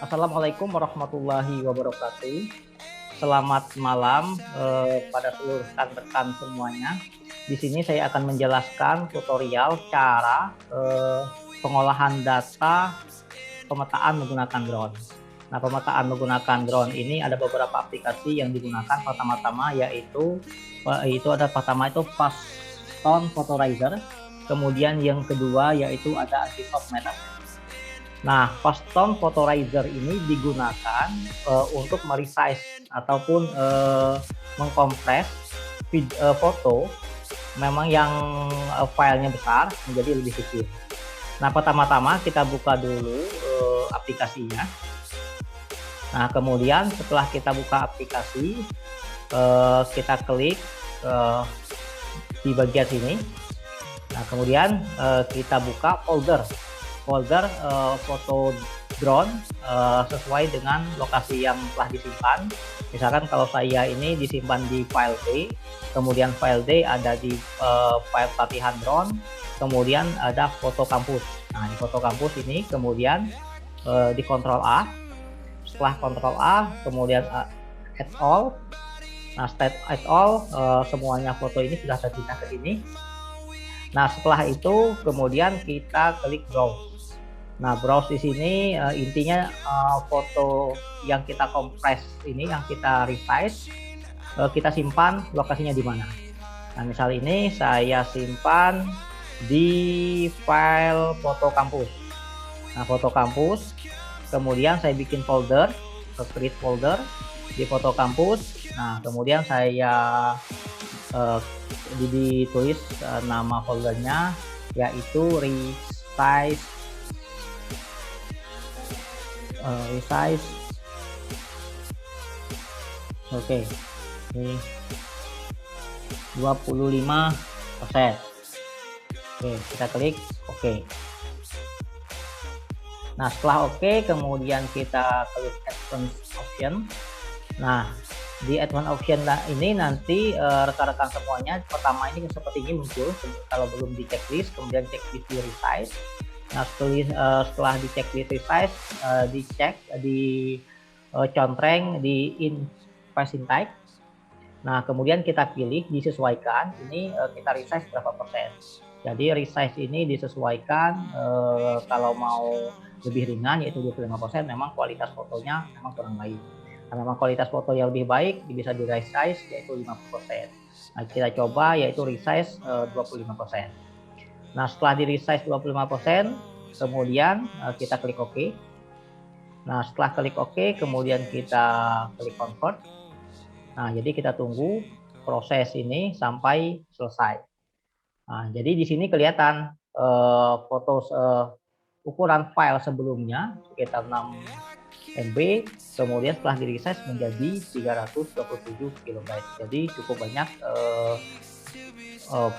Assalamualaikum warahmatullahi wabarakatuh. Selamat malam pada seluruh rekan-rekan semuanya. Di sini saya akan menjelaskan tutorial cara pengolahan data pemetaan menggunakan drone. Nah, pemetaan menggunakan drone ini ada beberapa aplikasi yang digunakan. Pertama-tama yaitu Faston Photorizer. Kemudian yang kedua yaitu ada Agisoft Metaset. Nah, Faston Photorizer ini digunakan untuk meresize ataupun mengkompres foto memang yang filenya besar menjadi lebih kecil. Nah, pertama-tama kita buka dulu aplikasinya. Nah, kemudian setelah kita buka aplikasi, kita klik di bagian sini. Nah, kemudian kita buka folder foto drone sesuai dengan lokasi yang telah disimpan. Misalkan kalau saya ini disimpan di file D, kemudian file D ada di file pelatihan drone, kemudian ada foto kampus. Nah, di foto kampus ini kemudian di Ctrl A. Setelah Ctrl A, kemudian add all. Nah, add all, semuanya foto ini sudah terpindah ke sini. Nah, setelah itu kemudian kita klik browse. Nah, browse di sini intinya foto yang kita kompres ini, yang kita resize, kita simpan lokasinya di mana. Nah, misal ini saya simpan di file foto kampus. Nah, foto kampus, kemudian saya bikin folder, create folder di foto kampus. Nah, kemudian saya ditulis nama foldernya yaitu resize oke, ini 25%. Oke, kita klik oke. Nah, setelah oke, kemudian kita klik advanced option. Nah, di advanced option ini nanti rekan-rekan semuanya, pertama ini seperti ini muncul kalau belum di checklist, kemudian checklist di resize. Nah, setelah di checklist resize, dicek di contreng di investment type. Nah, kemudian kita pilih disesuaikan, ini kita resize berapa persen. Jadi resize ini disesuaikan, kalau mau lebih ringan yaitu 25%, memang kualitas fotonya memang kurang baik. Nah, memang kualitas foto yang lebih baik bisa di resize yaitu 50%. Nah, kita coba yaitu resize 25%. Nah, setelah di resize 25%, kemudian kita klik OK. Nah, setelah klik OK, kemudian kita klik convert. Nah, jadi kita tunggu proses ini sampai selesai. Nah, jadi di sini kelihatan foto ukuran file sebelumnya sekitar 6 MB, kemudian setelah di resize menjadi 327 KB. Jadi cukup banyak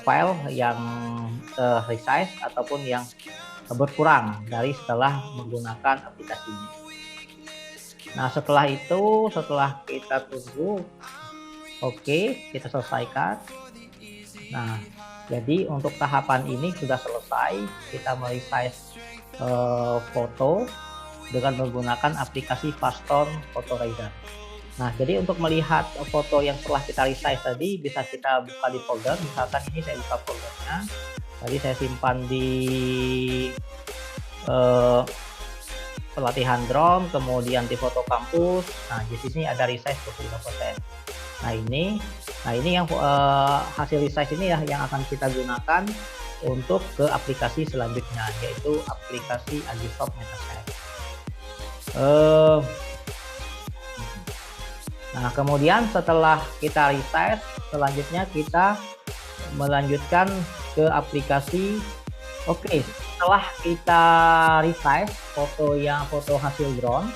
file yang resize ataupun yang berkurang dari setelah menggunakan aplikasi ini. Nah, setelah itu, setelah kita tunggu oke, kita selesaikan. Nah, jadi untuk tahapan ini sudah selesai. Kita meresize foto dengan menggunakan aplikasi Faston Photorizer. Nah, jadi untuk melihat foto yang setelah kita resize tadi bisa kita buka di folder. Misalkan ini saya buka foldernya. Tadi saya simpan di pelatihan drone, kemudian di foto kampus. Nah, di sini ada resize 25%. Nah, ini yang hasil resize ini ya yang akan kita gunakan untuk ke aplikasi selanjutnya, yaitu aplikasi Agisoft Metaset. Nah, kemudian setelah kita resize, selanjutnya kita melanjutkan ke aplikasi. Oke, setelah kita resize foto hasil drone,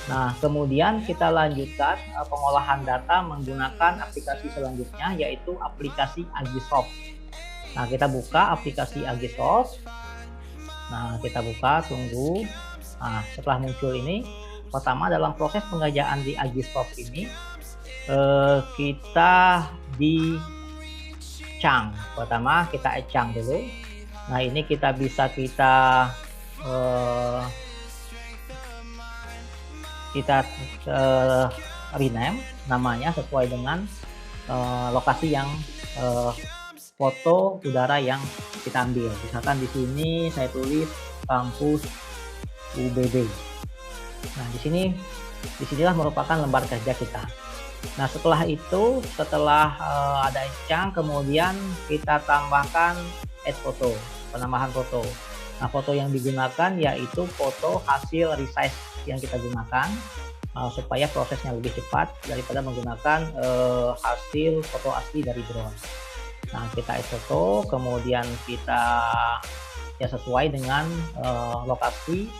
nah kemudian kita lanjutkan pengolahan data menggunakan aplikasi selanjutnya, yaitu aplikasi Agisoft. Nah, kita buka aplikasi Agisoft. Nah, kita buka, tunggu. Nah, setelah muncul ini, pertama dalam proses pengerjaan di Agisoft ini kita di cang. Pertama kita cang dulu. Nah, ini kita bisa kita rename namanya sesuai dengan lokasi yang foto udara yang kita ambil. Misalkan di sini saya tulis kampus UBB. Nah, disinilah merupakan lembar kerja kita. Nah, setelah itu, setelah ada encang, kemudian kita tambahkan add foto, penambahan foto. Nah, foto yang digunakan yaitu foto hasil resize yang kita gunakan supaya prosesnya lebih cepat daripada menggunakan hasil foto asli dari drone. Nah, kita add foto, kemudian kita ya sesuai dengan lokasi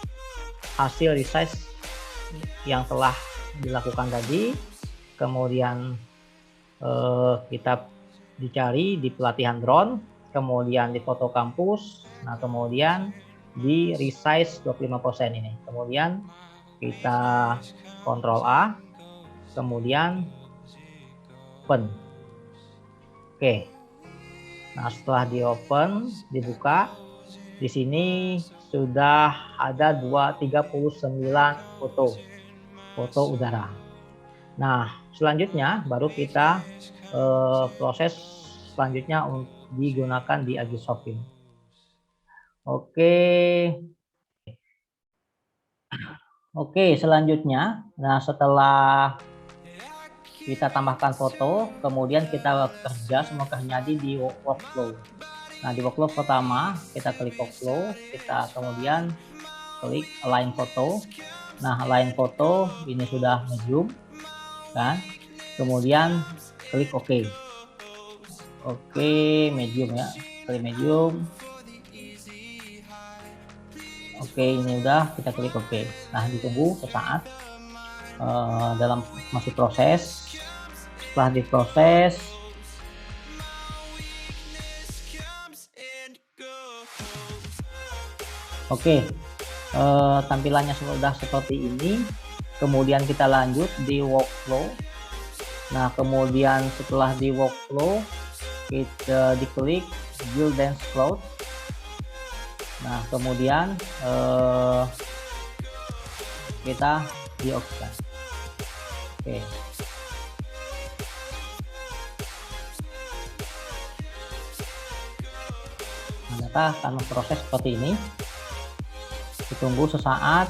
hasil resize yang telah dilakukan tadi. Kemudian kita dicari di pelatihan drone, kemudian di foto kampus, nah kemudian di resize 25% ini. Kemudian kita Ctrl A, kemudian open. Oke. Nah, setelah di open, dibuka, di sini sudah ada 39 foto udara. Nah, selanjutnya baru kita proses selanjutnya untuk digunakan di Agisoft ini. Oke, selanjutnya, nah setelah kita tambahkan foto, kemudian kita kerja semua terjadi di workflow. Nah, di workflow pertama kita klik workflow, kita kemudian klik align foto. Nah, align foto ini sudah medium kan, kemudian klik OK. Oke, medium ya, klik medium. Oke, ini udah, kita klik OK. Nah, ditunggu sesaat dalam masih proses. Setelah diproses, oke, tampilannya sudah seperti ini. Kemudian kita lanjut di workflow. Nah, kemudian setelah di workflow kita diklik build dance cloud. Nah, kemudian kita di oke. Oke. Nah, data akan proses seperti ini. Ditunggu sesaat.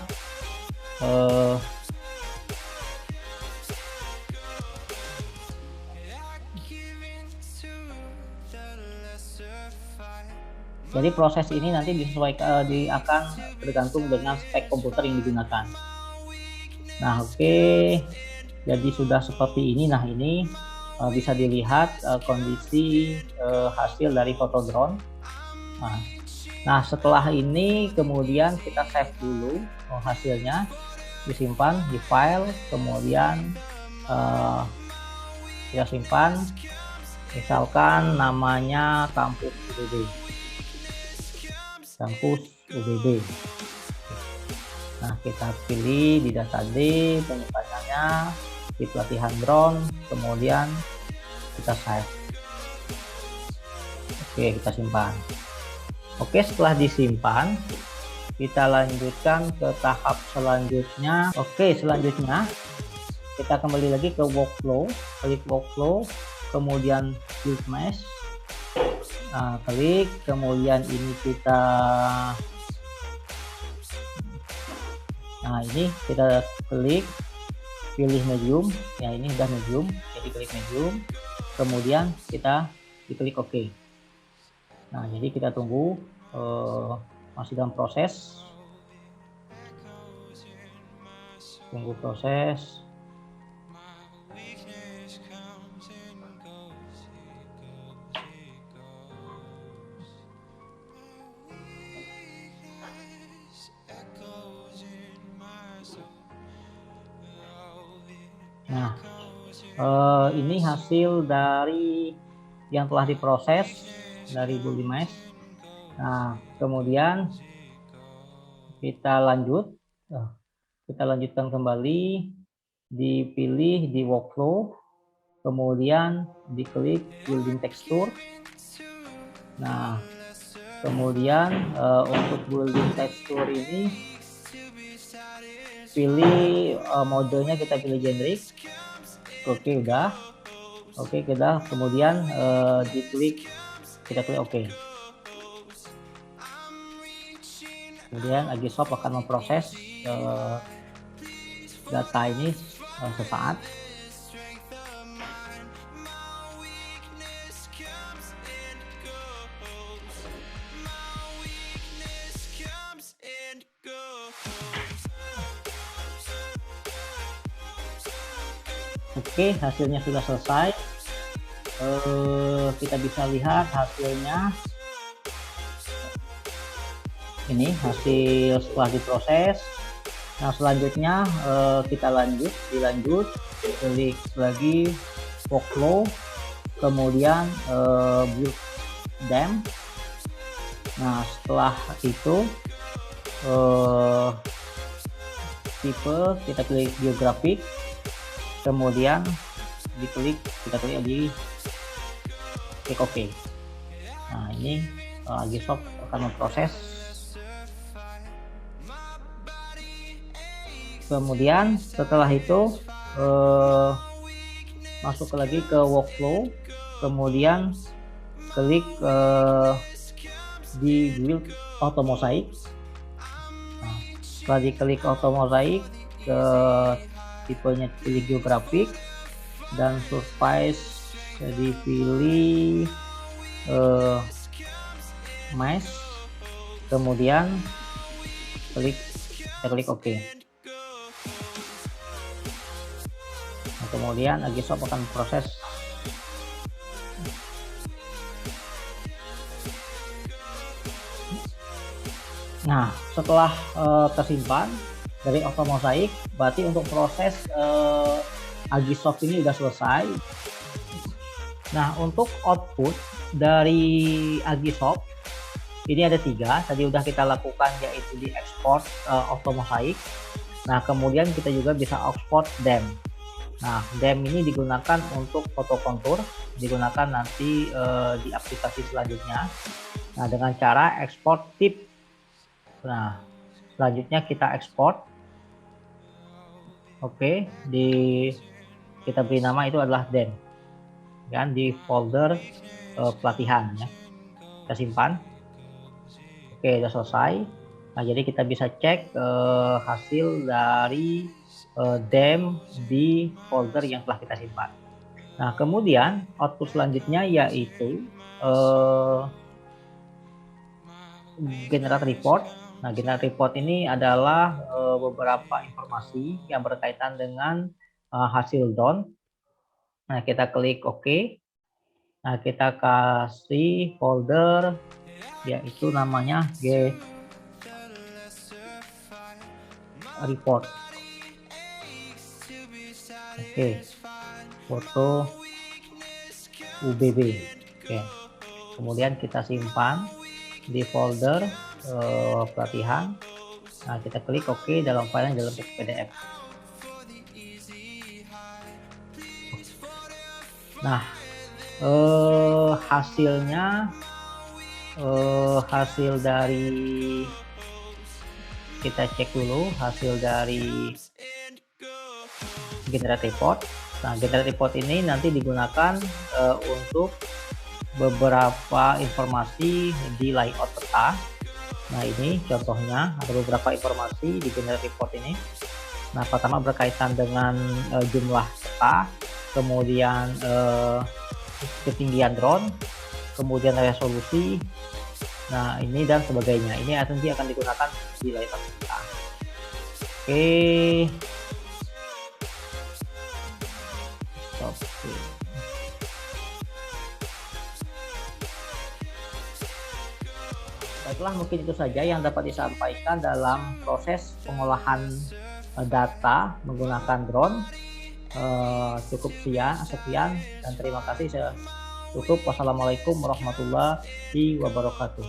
Jadi proses ini nanti disesuaikan, akan tergantung dengan spek komputer yang digunakan. Nah, oke, jadi sudah seperti ini. Nah, ini bisa dilihat kondisi hasil dari foto drone. Nah, setelah ini kemudian kita save dulu hasilnya, disimpan di file, kemudian kita simpan, misalkan namanya kampus UBB. Nah, kita pilih di data D, penyimpanannya di pelatihan drone, kemudian kita save. Oke, kita simpan. Oke, setelah disimpan, kita lanjutkan ke tahap selanjutnya. Oke, selanjutnya kita kembali lagi ke workflow, klik workflow, kemudian build mesh. Nah, klik, kemudian ini kita, nah ini kita klik, pilih medium, ya ini udah medium, jadi klik medium, kemudian kita diklik OK. Nah, jadi kita tunggu, masih dalam proses, tunggu proses. Nah, ini hasil dari yang telah diproses dari Bully Mesh. Nah, kemudian kita lanjutkan kembali, dipilih di workflow, kemudian diklik building texture. Nah, kemudian untuk building texture ini pilih modenya, kita pilih generic. Oke, udah. Oke, kita kemudian diklik, kita klik oke. Kemudian Agisoft akan memproses data ini sesaat. Oke, hasilnya sudah selesai. Kita bisa lihat hasilnya. Ini hasil setelah diproses. Nah, selanjutnya kita dilanjut, klik lagi workflow, kemudian build them. Nah, setelah itu tipe, kita klik geographic, kemudian kita klik di klik OK. Nah, ini Agisoft akan memproses. Kemudian setelah itu masuk lagi ke workflow, kemudian klik di build auto mosaic. Nah, setelah diklik auto mosaic, ke tipenya pilih geographic dan surface dipilih mesh, kemudian kita klik OK. Nah, kemudian Agisoft akan proses. Nah, setelah tersimpan dari auto mosaic, berarti untuk proses Agisoft ini sudah selesai. Nah, untuk output dari Agisoft ini ada 3. Tadi udah kita lakukan, yaitu di export auto mosaic. Nah, kemudian kita juga bisa export them. Nah, them ini digunakan untuk foto kontur, digunakan nanti di aplikasi selanjutnya. Nah, dengan cara export tip. Nah, selanjutnya kita ekspor. Oke, kita beri nama itu adalah them, kan, di folder pelatihan ya. Kita simpan. Oke, sudah selesai. Nah, jadi kita bisa cek hasil dari them di folder yang telah kita simpan. Nah, kemudian output selanjutnya yaitu generate report. Nah, generate report ini adalah beberapa informasi yang berkaitan dengan hasil drone. Nah, kita klik OK. Nah, kita kasih folder yaitu namanya report. Oke, foto UBB. Oke, kemudian kita simpan di folder pelatihan. Nah, kita klik OK dalam file dalam PDF. Nah, hasilnya hasil dari, kita cek dulu hasil dari generate report. Nah, generate report ini nanti digunakan untuk beberapa informasi di layout peta. Nah, ini contohnya ada beberapa informasi di generate report ini. Nah, pertama berkaitan dengan jumlah peta, kemudian ketinggian drone, kemudian resolusi. Nah, ini dan sebagainya. Ini nanti akan digunakan di layout peta. Oke. Baiklah, mungkin itu saja yang dapat disampaikan dalam proses pengolahan data menggunakan drone. Cukup sekian dan terima kasih. Cukup. Wassalamualaikum warahmatullahi wabarakatuh.